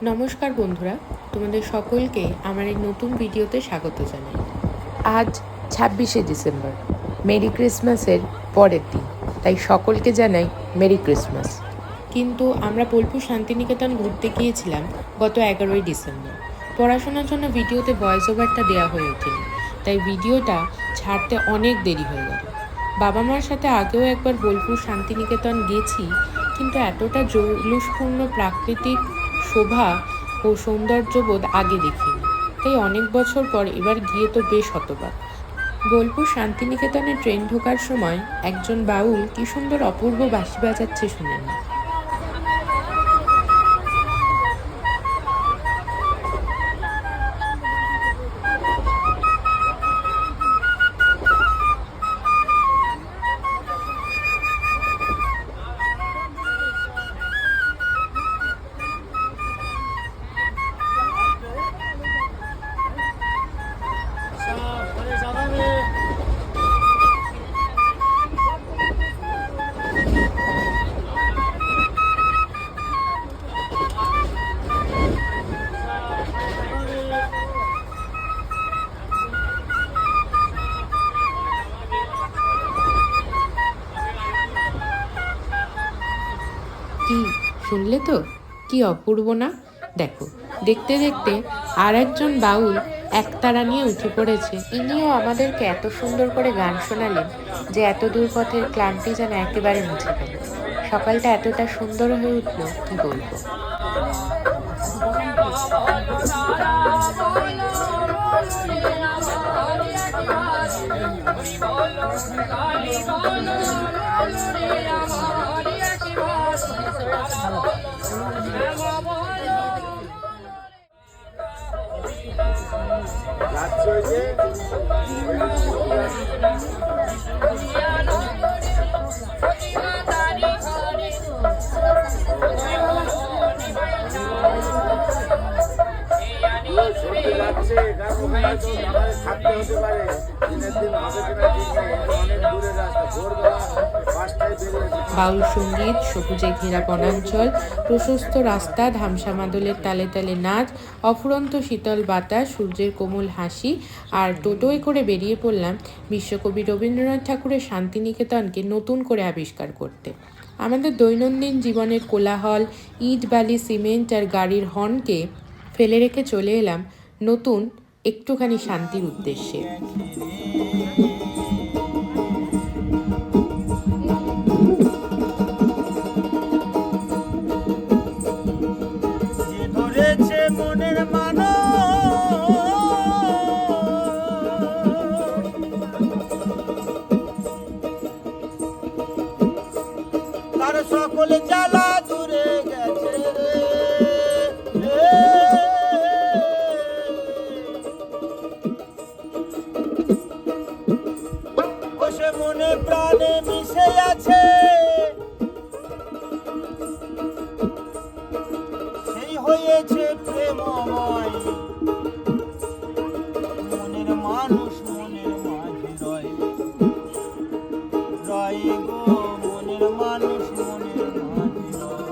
নমস্কার বন্ধুরা, তোমাদের সকলকে আমার এই নতুন ভিডিওতে স্বাগত জানাই। আজ 26শে ডিসেম্বর, মেরি ক্রিসমাসের পরের দিন, তাই সকলকে জানাই মেরি ক্রিসমাস। কিন্তু আমরা বোলপুর শান্তিনিকেতন ঘুরতে গিয়েছিলাম গত 11ই ডিসেম্বর। পড়াশোনার জন্য ভিডিওতে ভয়েস ওভারটা দেওয়া হয়ে ওঠেনি, তাই ভিডিওটা ছাড়তে অনেক দেরি হয়ে গেল। বাবা মার সাথে আগেও একবার বোলপুর শান্তিনিকেতন গেছি, কিন্তু এতটা জৌলুসপূর্ণ প্রাকৃতিক শোভা ও সৌন্দর্যবোধ আগে দেখিনি, তাই অনেক বছর পর এবার গিয়ে তো বেশ হতবাক। বোলপুর শান্তিনিকেতনে ট্রেন ঢোকার সময় একজন বাউল কি সুন্দর অপূর্ব বাঁশি বাজাচ্ছে শুনেন। কি শুনলে তো, কি অপূর্ব না? দেখো, দেখতে দেখতে আর একজন বাউল একতারা নিয়ে উঠে পড়েছে। ইনিও আমাদেরকে এত সুন্দর করে গান শোনালেন যে এত দূর পথের ক্লান্তি যেন একেবারে মুছে গেল। সকালটা এতটা সুন্দর হয়ে উঠলো, কি বলবো। বাউল সঙ্গীত, সবুজে ঘেরা বনাঞ্চল, প্রশস্ত রাস্তা, ধামসা মাদলের তালে তালে নাচ, অফুরন্ত শীতল বাতাস, সূর্যের কোমল হাসি, আর টোটোয় করে বেরিয়ে পড়লাম বিশ্বকবি রবীন্দ্রনাথ ঠাকুরের শান্তিনিকেতনকে নতুন করে আবিষ্কার করতে। আমাদের দৈনন্দিন জীবনের কোলাহল, ইট বালি সিমেন্ট আর গাড়ির হর্নকে ফেলে রেখে চলে এলাম নতুন একটুখানি শান্তির উদ্দেশ্যে। সকলে জ্বালা দূরে গেছে বসে মনে প্রাণে মিশে আছে, সেই হয়েছে প্রেমময়। মনের মানুষ মনের মাঝে রয় রয় গো, মনের মানুষ মনের মাঝে রয়।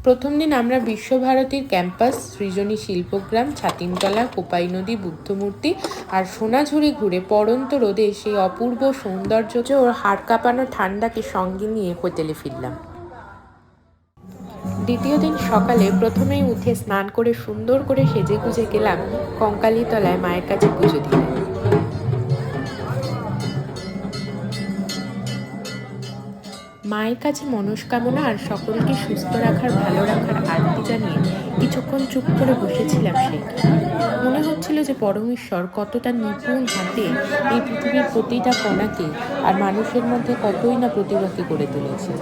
প্রথম দিন আমরা বিশ্বভারতীর ক্যাম্পাস, সৃজনী শিল্পগ্রাম, ছাতিমতলা, কোপাই নদী, বুদ্ধমূর্তি আর সোনাঝুরি ঘুরে পড়ন্ত রোদে সেই অপূর্ব সৌন্দর্য ও হাড় কাঁপানো ঠান্ডাকে সঙ্গে নিয়ে হোটেলে ফিরলাম। দ্বিতীয় দিন সকালে প্রথমেই উঠে স্নান করে সুন্দর করে সেজেগুজে গেলাম কঙ্কালীতলায় মায়ের কাছে পুজো দিতে। মায়ের কাছে মনস্কামনা আর সকলকে সুস্থ রাখার ভালো রাখার আরতি জানিয়ে কিছুক্ষণ চুপ করে বসেছিলাম সেইখানে। মনে হচ্ছিল যে পরমেশ্বর কতটা নিপুণ হাতে এই পৃথিবীর প্রতিটা কণাকে আর মানুষের মধ্যে কতই না প্রতিভাকে করে তুলেছে।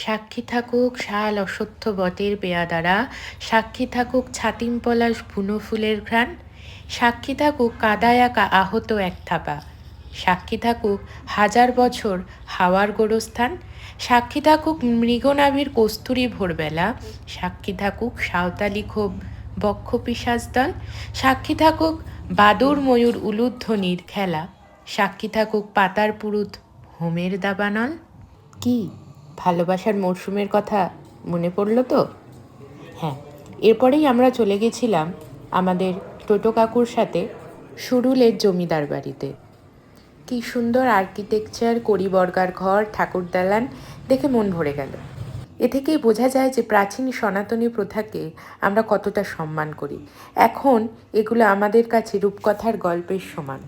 সাক্ষী থাকুক শাল অশ্বত্থ বটের পেয়াদারা, সাক্ষী থাকুক ছাতিম পলাশ বুনো ফুলের ঘ্রাণ, সাক্ষী থাকুক কাদায় আঁকা আহত এক থাপা, সাক্ষী থাকুক হাজার বছর হাওয়ার গোরস্থান, সাক্ষী থাকুক মৃগনাভির কস্তুরী ভোরবেলা, সাক্ষী থাকুক সাঁওতালি ক্ষোভ বক্ষ পিশাচ দল, সাক্ষী থাকুক বাদুর ময়ূর উলুধ্বনির খেলা, সাক্ষী থাকুক পাতার পুরুত হোমের দাবানল। কি ভালোবাসার মরশুমের কথা মনে পড়লো তো? হ্যাঁ, এরপরেই আমরা চলে গেছিলাম আমাদের টোটো কাকুর সাথে সুরুলের জমিদার বাড়িতে। কি সুন্দর আর্কিটেকচার, কড়িবর্গার ঘর, ঠাকুর দালান দেখে মন ভরে গেল। এ থেকেই বোঝা যায় যে প্রাচীন সনাতনী প্রথাকে আমরা কতটা সম্মান করি। এখন এগুলো আমাদের কাছে রূপকথার গল্পের সমান।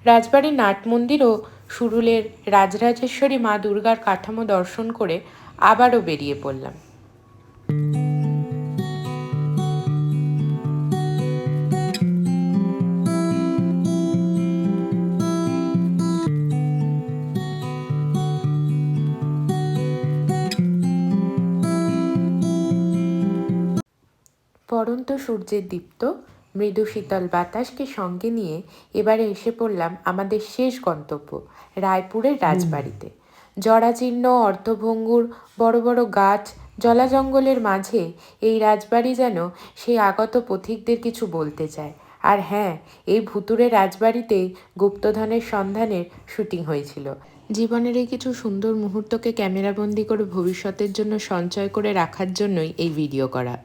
রাজবাড়ির নাট মন্দির ও সুরুলের রাজরাজেশ্বরী মা দুর্গার কাঠামো দর্শন করে আবারও বেরিয়ে পড়লাম। পড়ন্ত সূর্যের দীপ্ত মৃদু শীতল বাতাসকে সঙ্গে নিয়ে এবারে এসে পড়লাম আমাদের শেষ গন্তব্য রায়পুরের রাজবাড়িতে। জরাজীর্ণ অর্ধভঙ্গুর বড় বড় গাছ জলা জঙ্গলের মাঝে এই রাজবাড়ি যেন সেই আগত পথিকদের কিছু বলতে চায়। আর হ্যাঁ, এই ভুতুরে রাজবাড়িতেই গুপ্তধনের সন্ধানের শুটিং হয়েছিল। জীবনের এই কিছু সুন্দর মুহূর্তকে ক্যামেরাবন্দি করে ভবিষ্যতের জন্য সঞ্চয় করে রাখার জন্যই এই ভিডিও করা।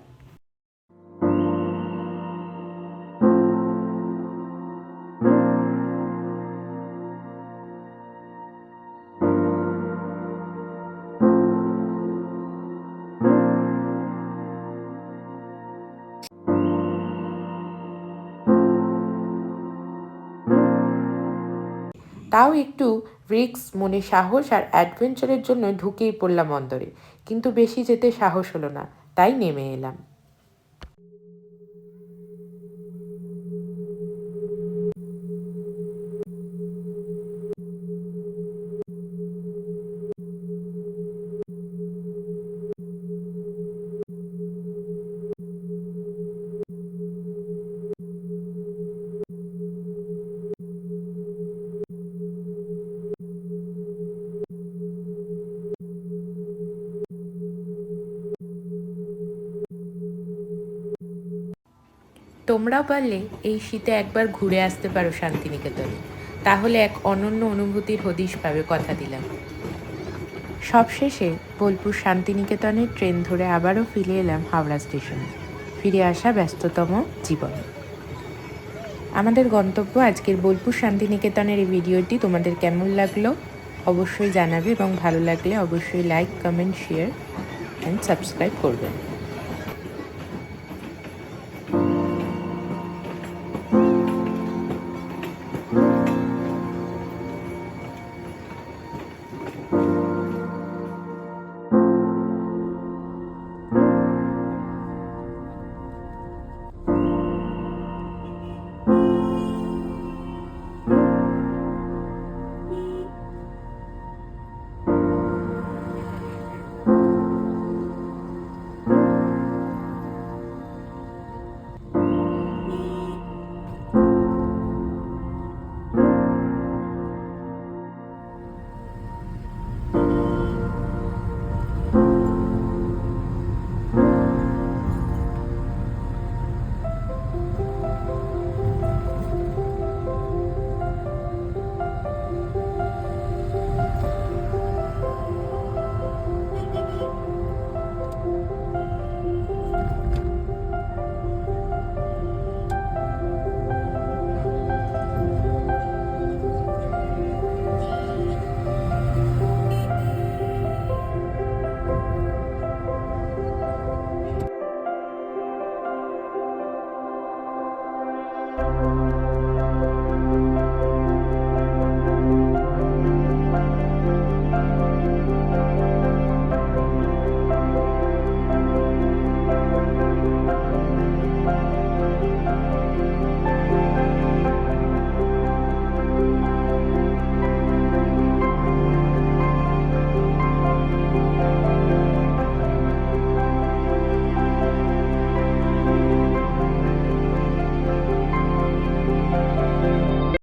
তাও একটু রিস্ক মনে সাহস আর অ্যাডভেঞ্চারের জন্য ঢুকেই পড়লাম অন্দরে, কিন্তু বেশি যেতে সাহস হলো না, তাই নেমে এলাম। তোমরাও পারলে এই শীতে একবার ঘুরে আসতে পারো শান্তিনিকেতনে, তাহলে এক অনন্য অনুভূতির হদিশ পাবে, কথা দিলাম। সবশেষে বোলপুর শান্তিনিকেতনের ট্রেন ধরে আবারও ফিরে এলাম হাওড়া স্টেশনে, ফিরে আসা ব্যস্ততম জীবনে। আমাদের গন্তব্য আজকের বোলপুর শান্তিনিকেতনের এই ভিডিওটি তোমাদের কেমন লাগলো অবশ্যই জানাবে, এবং ভালো লাগলে অবশ্যই like, comment, share and subscribe করবেন।